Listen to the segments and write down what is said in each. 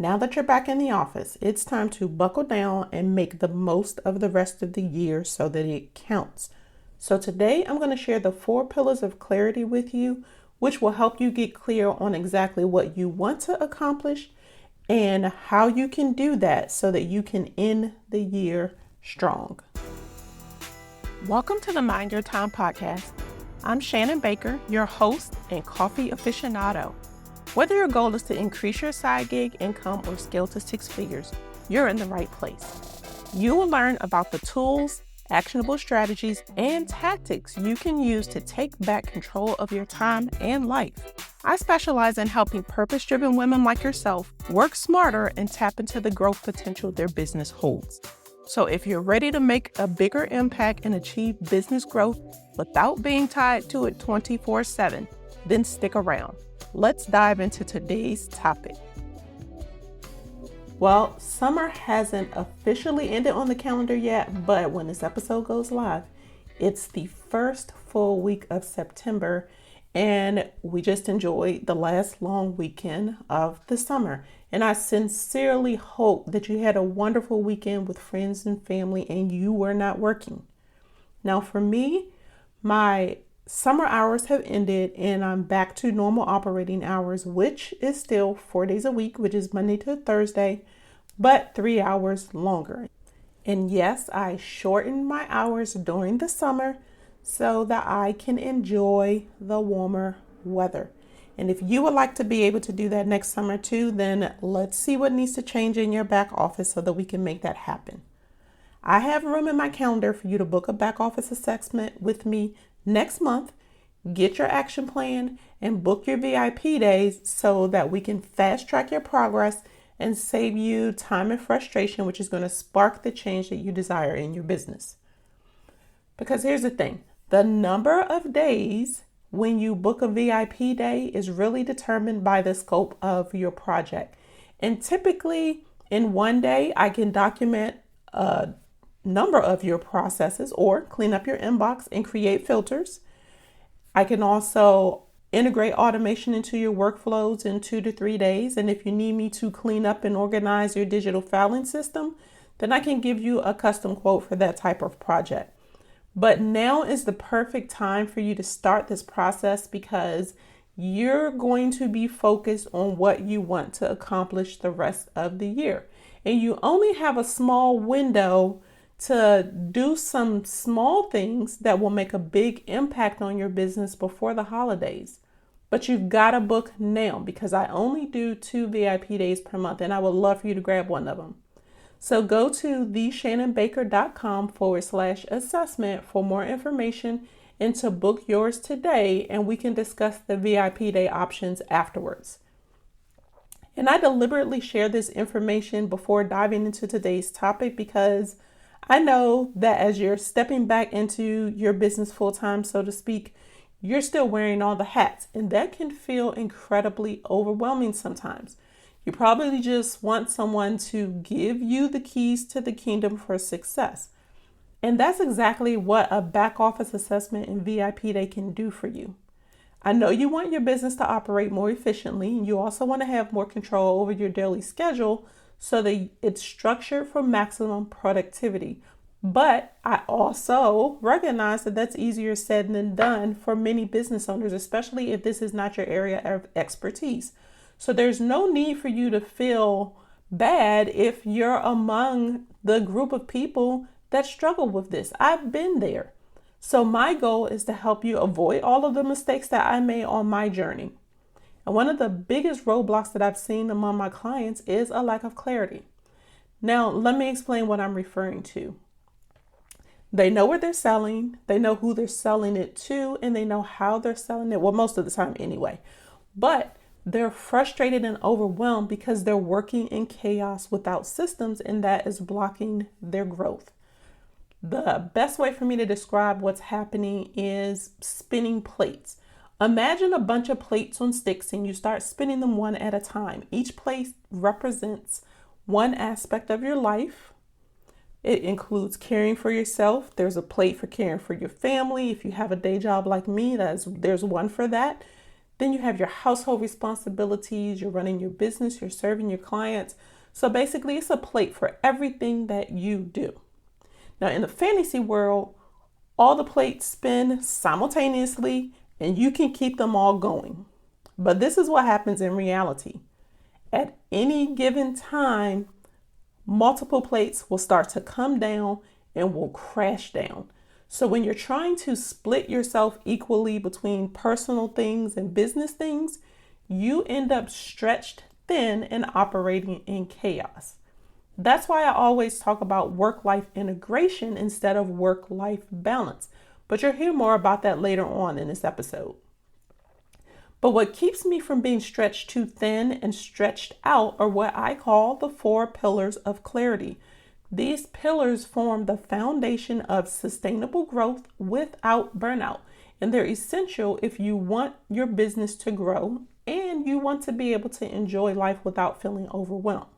Now that you're back in the office, it's time to buckle down and make the most of the rest of the year so that it counts. So today I'm going to share the 4 pillars of clarity with you, which will help you get clear on exactly what you want to accomplish and how you can do that so that you can end the year strong. Welcome to the Mind Your Time podcast. I'm Shannon Baker, your host and coffee aficionado. Whether your goal is to increase your side gig income or scale to 6 figures, you're in the right place. You will learn about the tools, actionable strategies, and tactics you can use to take back control of your time and life. I specialize in helping purpose-driven women like yourself work smarter and tap into the growth potential their business holds. So if you're ready to make a bigger impact and achieve business growth without being tied to it 24/7, then stick around. Let's dive into today's topic. Well, summer hasn't officially ended on the calendar yet, but when this episode goes live, it's the first full week of September, and we just enjoyed the last long weekend of the summer. And I sincerely hope that you had a wonderful weekend with friends and family and you were not working. Now, for me, my summer hours have ended and I'm back to normal operating hours, which is still 4 days a week, which is Monday to Thursday, but 3 hours longer. And yes, I shortened my hours during the summer so that I can enjoy the warmer weather. And if you would like to be able to do that next summer too, then let's see what needs to change in your back office so that we can make that happen. I have room in my calendar for you to book a back office assessment with me next month, get your action plan, and book your VIP days so that we can fast track your progress and save you time and frustration, which is going to spark the change that you desire in your business. Because here's the thing, the number of days when you book a VIP day is really determined by the scope of your project. And typically in one day, I can document a number of your processes or clean up your inbox and create filters. I can also integrate automation into your workflows in 2 to 3 days. And if you need me to clean up and organize your digital filing system, then I can give you a custom quote for that type of project. But now is the perfect time for you to start this process because you're going to be focused on what you want to accomplish the rest of the year. And you only have a small window to do some small things that will make a big impact on your business before the holidays. But you've got to book now because I only do 2 VIP days per month and I would love for you to grab one of them. So go to theshannonbaker.com/assessment for more information and to book yours today, and we can discuss the VIP day options afterwards. And I deliberately share this information before diving into today's topic because I know that as you're stepping back into your business full-time, so to speak, you're still wearing all the hats, and that can feel incredibly overwhelming sometimes. You probably just want someone to give you the keys to the kingdom for success. And that's exactly what a back office assessment and VIP day can do for you. I know you want your business to operate more efficiently, and you also want to have more control over your daily schedule so that it's structured for maximum productivity. But I also recognize that that's easier said than done for many business owners, especially if this is not your area of expertise. So there's no need for you to feel bad if you're among the group of people that struggle with this. I've been there. So my goal is to help you avoid all of the mistakes that I made on my journey. And one of the biggest roadblocks that I've seen among my clients is a lack of clarity. Now, let me explain what I'm referring to. They know what they're selling, they know who they're selling it to, and they know how they're selling it. Well, most of the time anyway. But they're frustrated and overwhelmed because they're working in chaos without systems, and that is blocking their growth. The best way for me to describe what's happening is spinning plates. Imagine a bunch of plates on sticks and you start spinning them one at a time. Each plate represents one aspect of your life. It includes caring for yourself. There's a plate for caring for your family. If you have a day job like me, there's one for that. Then you have your household responsibilities, you're running your business, you're serving your clients. So basically, it's a plate for everything that you do. Now, in the fantasy world, all the plates spin simultaneously and you can keep them all going. But this is what happens in reality. At any given time, multiple plates will start to come down and will crash down. So when you're trying to split yourself equally between personal things and business things, you end up stretched thin and operating in chaos. That's why I always talk about work-life integration instead of work-life balance. But you'll hear more about that later on in this episode. But what keeps me from being stretched too thin and stretched out are what I call the 4 pillars of clarity. These pillars form the foundation of sustainable growth without burnout, and they're essential if you want your business to grow and you want to be able to enjoy life without feeling overwhelmed.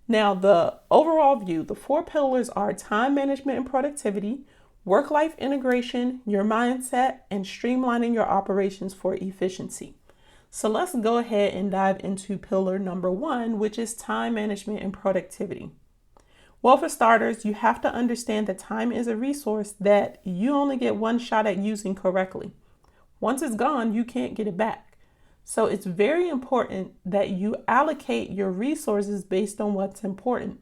Now, the overall view, the 4 pillars are time management and productivity, work-life integration, your mindset, and streamlining your operations for efficiency. So let's go ahead and dive into pillar number 1, which is time management and productivity. Well, for starters, you have to understand that time is a resource that you only get one shot at using correctly. Once it's gone, you can't get it back. So it's very important that you allocate your resources based on what's important.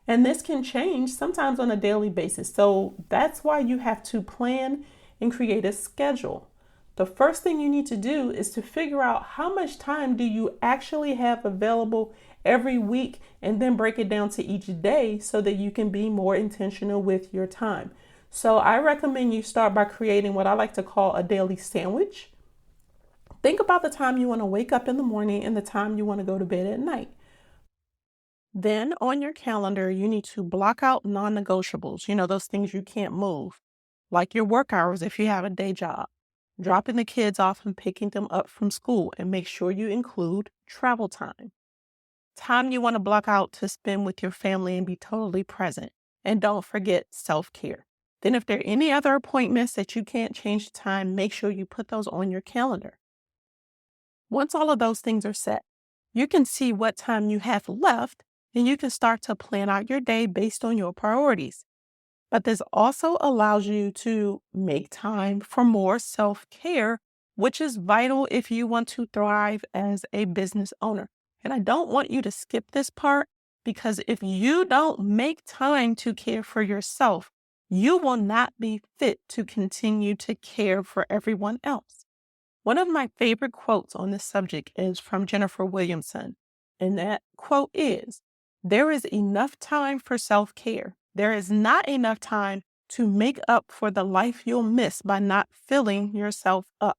And this can change sometimes on a daily basis. So that's why you have to plan and create a schedule. The first thing you need to do is to figure out how much time do you actually have available every week, and then break it down to each day so that you can be more intentional with your time. So I recommend you start by creating what I like to call a daily sandwich. Think about the time you want to wake up in the morning and the time you want to go to bed at night. Then on your calendar, you need to block out non-negotiables, those things you can't move, like your work hours if you have a day job, dropping the kids off and picking them up from school, and make sure you include travel time. Time you want to block out to spend with your family and be totally present. And don't forget self-care. Then if there are any other appointments that you can't change the time, make sure you put those on your calendar. Once all of those things are set, you can see what time you have left, and you can start to plan out your day based on your priorities. But this also allows you to make time for more self-care, which is vital if you want to thrive as a business owner. And I don't want you to skip this part, because if you don't make time to care for yourself, you will not be fit to continue to care for everyone else. One of my favorite quotes on this subject is from Jennifer Williamson, and that quote is, "There is enough time for self-care. There is not enough time to make up for the life you'll miss by not filling yourself up."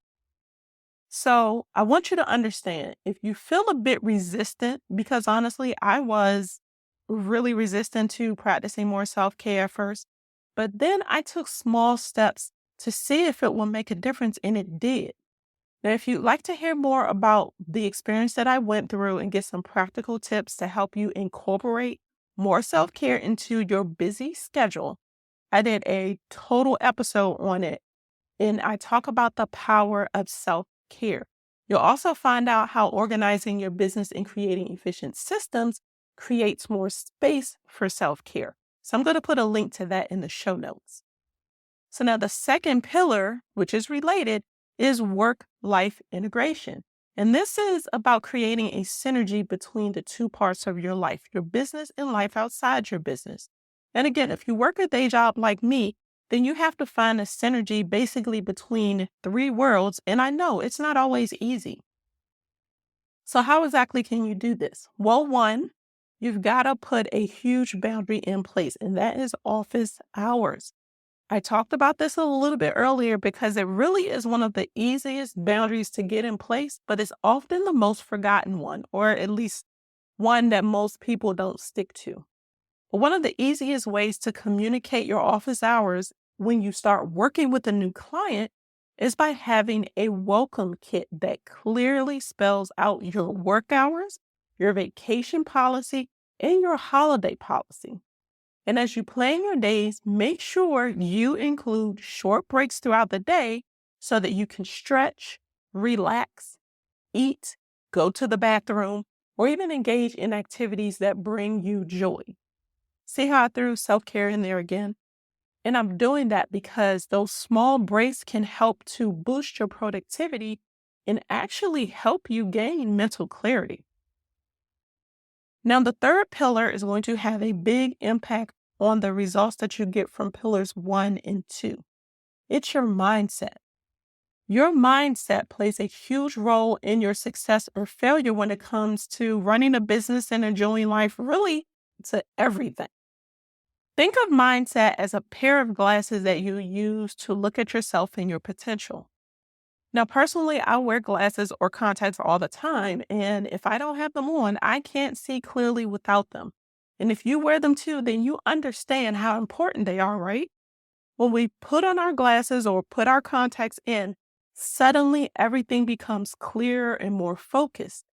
So I want you to understand, if you feel a bit resistant, because honestly, I was really resistant to practicing more self-care at first, but then I took small steps to see if it will make a difference, and it did. Now, if you'd like to hear more about the experience that I went through and get some practical tips to help you incorporate more self-care into your busy schedule, I did a total episode on it, and I talk about the power of self-care. You'll also find out how organizing your business and creating efficient systems creates more space for self-care. So I'm going to put a link to that in the show notes. So now the second pillar, which is related, is work-life integration. And this is about creating a synergy between the two parts of your life, your business and life outside your business. And again, if you work a day job like me, then you have to find a synergy basically between 3 worlds. And I know it's not always easy. So how exactly can you do this? Well, one, you've got to put a huge boundary in place, and that is office hours. I talked about this a little bit earlier because it really is one of the easiest boundaries to get in place, but it's often the most forgotten one, or at least one that most people don't stick to. But one of the easiest ways to communicate your office hours when you start working with a new client is by having a welcome kit that clearly spells out your work hours, your vacation policy, and your holiday policy. And as you plan your days, make sure you include short breaks throughout the day so that you can stretch, relax, eat, go to the bathroom, or even engage in activities that bring you joy. See how I threw self-care in there again? And I'm doing that because those small breaks can help to boost your productivity and actually help you gain mental clarity. Now, the third pillar is going to have a big impact on the results that you get from pillars 1 and 2. It's your mindset. Your mindset plays a huge role in your success or failure when it comes to running a business and enjoying life, really to everything. Think of mindset as a pair of glasses that you use to look at yourself and your potential. Now, personally, I wear glasses or contacts all the time, and if I don't have them on, I can't see clearly without them. And if you wear them too, then you understand how important they are, right? When we put on our glasses or put our contacts in, suddenly everything becomes clearer and more focused.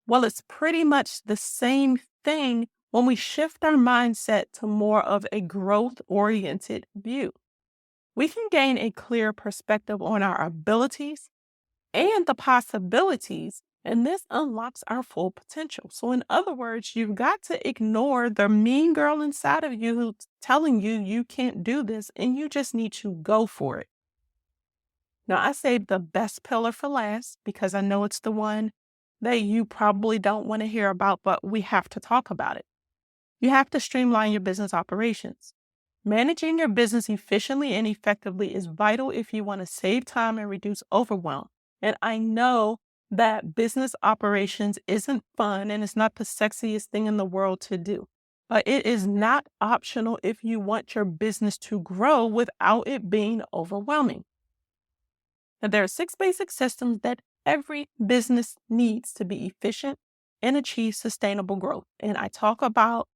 Well, it's pretty much the same thing when we shift our mindset to more of a growth-oriented view. We can gain a clear perspective on our abilities and the possibilities, and this unlocks our full potential. So, in other words, you've got to ignore the mean girl inside of you who's telling you you can't do this and you just need to go for it. Now, I saved the best pillar for last because I know it's the one that you probably don't want to hear about, but we have to talk about it. You have to streamline your business operations. Managing your business efficiently and effectively is vital if you want to save time and reduce overwhelm. And I know that business operations isn't fun and it's not the sexiest thing in the world to do, but it is not optional if you want your business to grow without it being overwhelming. Now, there are 6 basic systems that every business needs to be efficient and achieve sustainable growth. And I talk about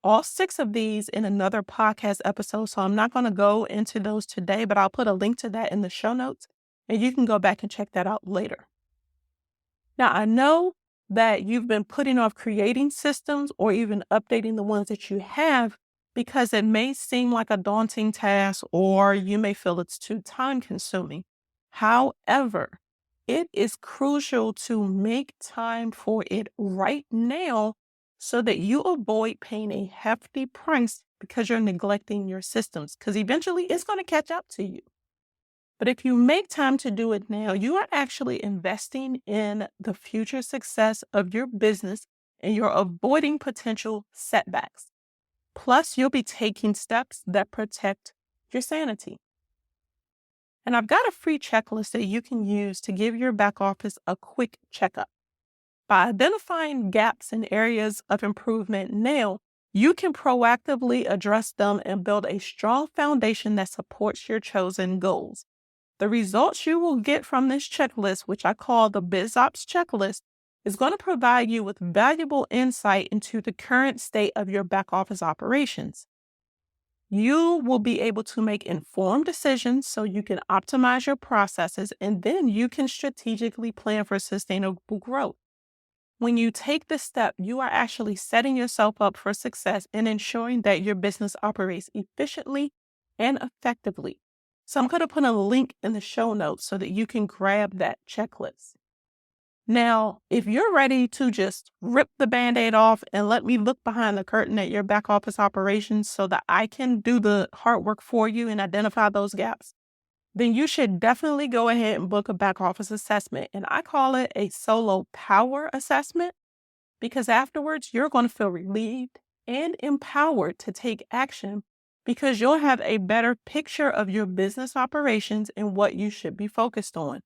all 6 of these in another podcast episode, so I'm not going to go into those today, but I'll put a link to that in the show notes, and you can go back and check that out later. Now, I know that you've been putting off creating systems or even updating the ones that you have because it may seem like a daunting task or you may feel it's too time consuming. However, it is crucial to make time for it right now so that you avoid paying a hefty price because you're neglecting your systems, because eventually it's going to catch up to you. But if you make time to do it now, you are actually investing in the future success of your business and you're avoiding potential setbacks. Plus, you'll be taking steps that protect your sanity. And I've got a free checklist that you can use to give your back office a quick checkup. By identifying gaps and areas of improvement now, you can proactively address them and build a strong foundation that supports your chosen goals. The results you will get from this checklist, which I call the BizOps checklist, is going to provide you with valuable insight into the current state of your back office operations. You will be able to make informed decisions so you can optimize your processes and then you can strategically plan for sustainable growth. When you take this step, you are actually setting yourself up for success and ensuring that your business operates efficiently and effectively. So I'm going to put a link in the show notes so that you can grab that checklist. Now, if you're ready to just rip the Band-Aid off and let me look behind the curtain at your back office operations so that I can do the hard work for you and identify those gaps, then you should definitely go ahead and book a back office assessment. And I call it a solo power assessment because afterwards you're going to feel relieved and empowered to take action because you'll have a better picture of your business operations and what you should be focused on.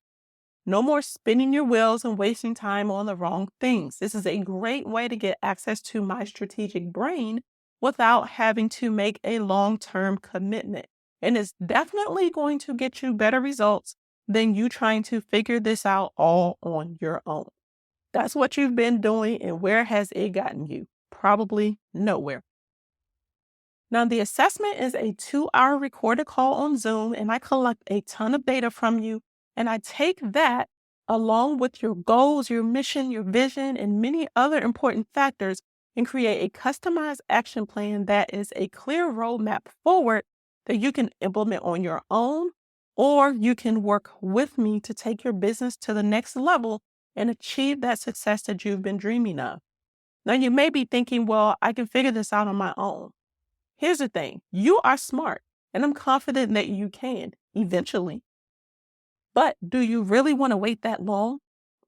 No more spinning your wheels and wasting time on the wrong things. This is a great way to get access to my strategic brain without having to make a long-term commitment. And it's definitely going to get you better results than you trying to figure this out all on your own. That's what you've been doing, and where has it gotten you? Probably nowhere. Now, the assessment is a 2-hour recorded call on Zoom, and I collect a ton of data from you, and I take that along with your goals, your mission, your vision, and many other important factors and create a customized action plan that is a clear roadmap forward that you can implement on your own, or you can work with me to take your business to the next level and achieve that success that you've been dreaming of. Now, you may be thinking, well, I can figure this out on my own. Here's the thing. You are smart, and I'm confident that you can eventually. But do you really want to wait that long?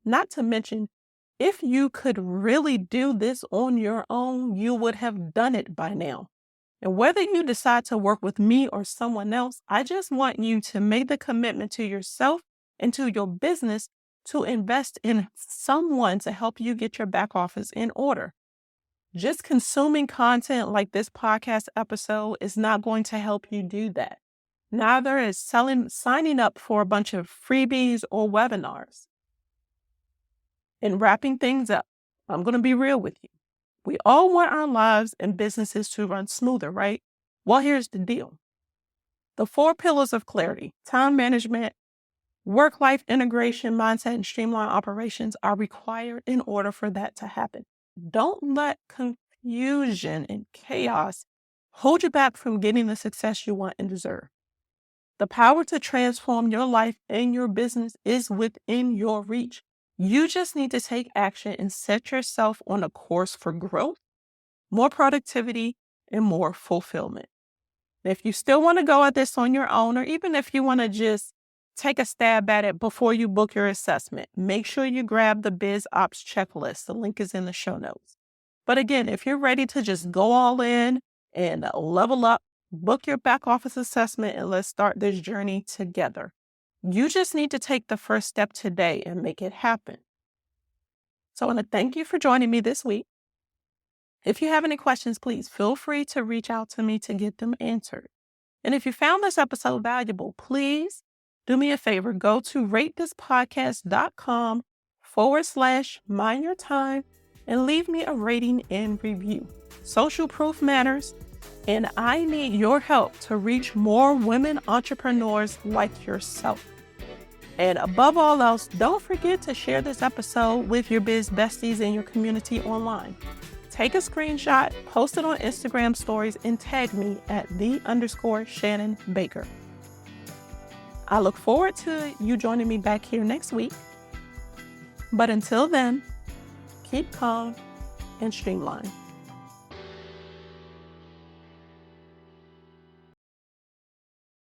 Not to mention, if you could really do this on your own, you would have done it by now. And whether you decide to work with me or someone else, I just want you to make the commitment to yourself and to your business to invest in someone to help you get your back office in order. Just consuming content like this podcast episode is not going to help you do that. Neither is signing up for a bunch of freebies or webinars. In wrapping things up, I'm going to be real with you. We all want our lives and businesses to run smoother, right? Well, here's the deal. The 4 pillars of clarity, time management, work-life integration, mindset, and streamlined operations are required in order for that to happen. Don't let confusion and chaos hold you back from getting the success you want and deserve. The power to transform your life and your business is within your reach. You just need to take action and set yourself on a course for growth, more productivity, and more fulfillment. If you still want to go at this on your own, or even if you want to just take a stab at it before you book your assessment, make sure you grab the Biz Ops checklist. The link is in the show notes. But again, if you're ready to just go all in and level up, book your back office assessment and let's start this journey together. You just need to take the first step today and make it happen. So I want to thank you for joining me this week. If you have any questions, please feel free to reach out to me to get them answered. And if you found this episode valuable, please do me a favor. Go to ratethispodcast.com/mindyourtime and leave me a rating and review. Social proof matters, and I need your help to reach more women entrepreneurs like yourself. And above all else, don't forget to share this episode with your biz besties in your community online. Take a screenshot, post it on Instagram stories, and tag me at _Shannon Baker. I look forward to you joining me back here next week. But until then, keep calm and streamline.